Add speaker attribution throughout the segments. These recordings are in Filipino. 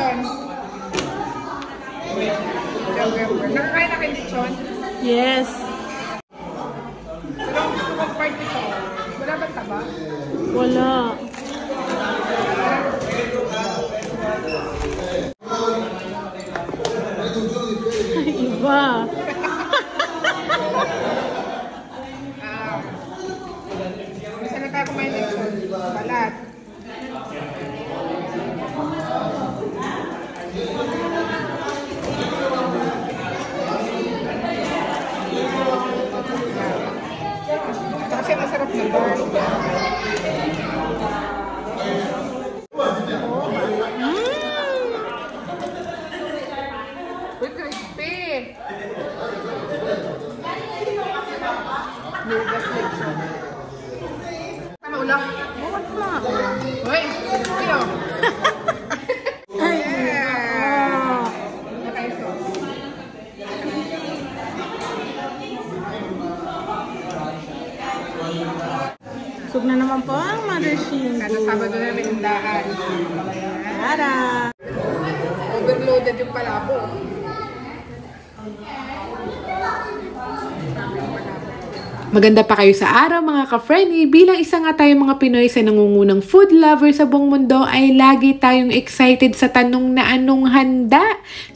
Speaker 1: lechon. Nakakain na kayo lechon?
Speaker 2: Yes.
Speaker 1: Pero kung part ito, wala ba taba?
Speaker 2: Wala. Iba.
Speaker 1: Bisa na tayo kumain lechon. Balat. Kasi masarap na bar. Uy, crispy! Nugas lechon. Ano ulam?
Speaker 2: Bukas na.
Speaker 1: Uy, crispy oh!
Speaker 2: Ay,
Speaker 1: Yeah! Nakaiso.
Speaker 2: Sug na naman po ang Mother Shindy.
Speaker 1: Kada Sabado na may tindahan.
Speaker 2: Tara!
Speaker 1: Overloaded yung palabo.
Speaker 3: Maganda pa kayo sa araw mga ka-friendly. Bilang isa nga tayong mga Pinoy sa nangungunang food lover sa buong mundo ay lagi tayong excited sa tanong na anong handa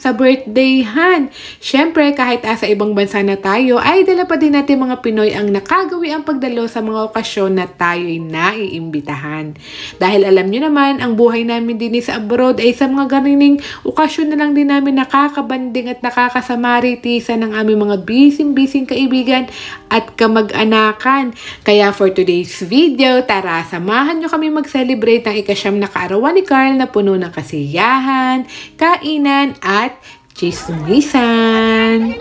Speaker 3: sa birthday-han. Syempre kahit asa ibang bansa na tayo ay dala pa din natin mga Pinoy ang nakagawi ang pagdalo sa mga okasyon na tayo'y naiimbitahan. Dahil alam nyo naman ang buhay namin din sa abroad ay sa mga ganining okasyon na lang din namin nakakabanding at nakakasamaritisan ng aming mga bising-bising kaibigan at kamag-anakan. Kaya for today's video, tara, samahan nyo kami mag-celebrate ng ika-9 na kaarawan ni Carl na puno ng kasiyahan, kainan, at chismisan.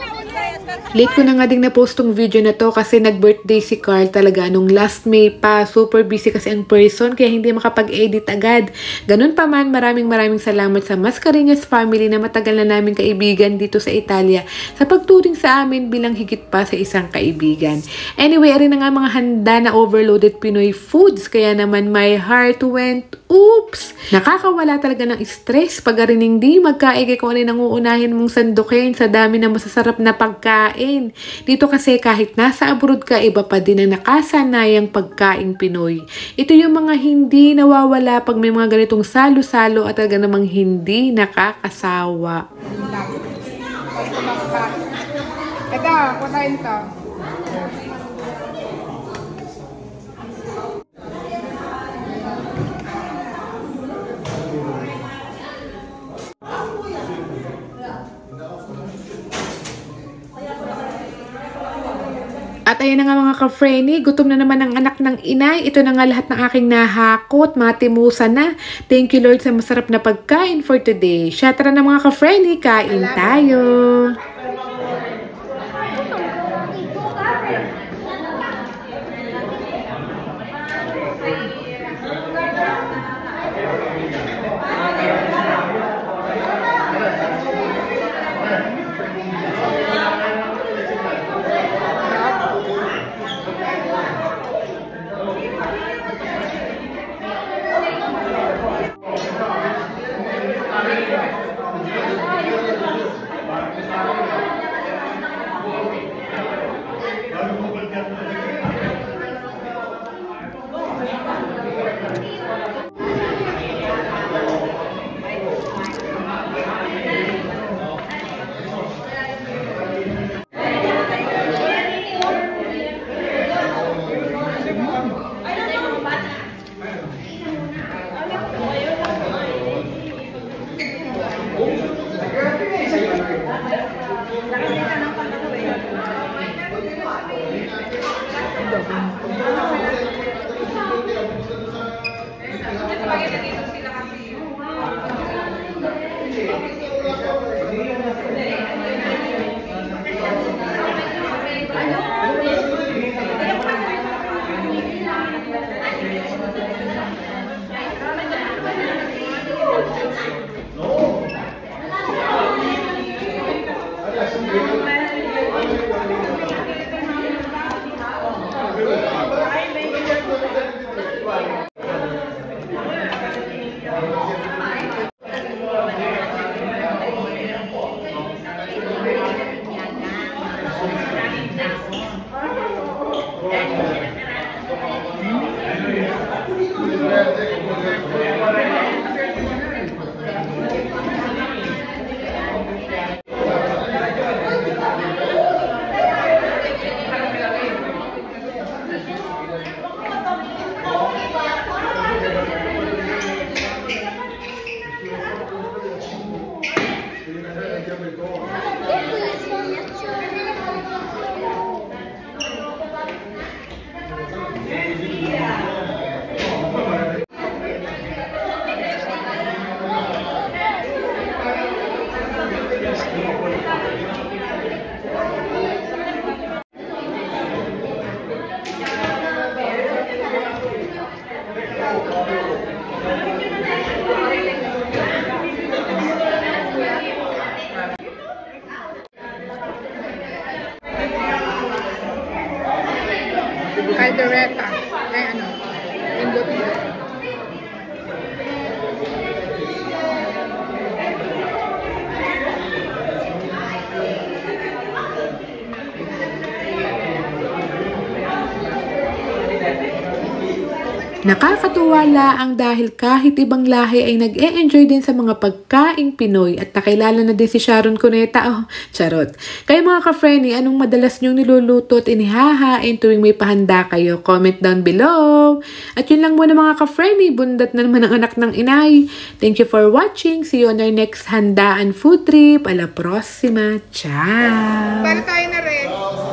Speaker 3: Late ko na nga ding na-post tong video na to kasi nag-birthday si Carl talaga nung last May pa. Super busy kasi ang person kaya hindi makapag-edit agad. Ganun pa man, maraming salamat sa Mascareñas family na matagal na namin kaibigan dito sa Italia sa pagturing sa amin bilang higit pa sa isang kaibigan. Anyway, arin na nga mga handa na overloaded Pinoy foods kaya naman my heart went oops! Nakakawala talaga ng stress pag arin hindi magkaigay kung ano yung nanguunahin mong sandukin sa dami na masasarap na pagkain. Dito kasi kahit nasa abroad ka, iba pa din ang nakasanayang pagkain Pinoy. Ito yung mga hindi nawawala pag may mga ganitong salo-salo at talaga namang hindi nakakasawa.
Speaker 1: Ito, kunain to.
Speaker 3: At ayan na nga mga ka-friendly, gutom na naman ang anak ng inay. Ito na nga lahat ng aking nahakot, matimusa na. Thank you Lord sa masarap na pagkain for today. Siya, tara na mga ka-friendly, kain tayo.
Speaker 1: Caldereta. Ay, ano? Pindot-pindot.
Speaker 3: Nakakatuwa laang dahil kahit ibang lahi ay nag-e-enjoy din sa mga pagkaing Pinoy at nakilala na din si Sharon Cuneta. Oh, charot. Kayo mga ka-Frenny, anong madalas nyong niluluto at inihahain tuwing may pahanda kayo? Comment down below. At yun lang muna mga ka-Frenny, bundat na naman ang anak ng inay. Thank you for watching. See you on our next handaan food trip. A la próxima. Ciao!
Speaker 1: Para tayo na rin.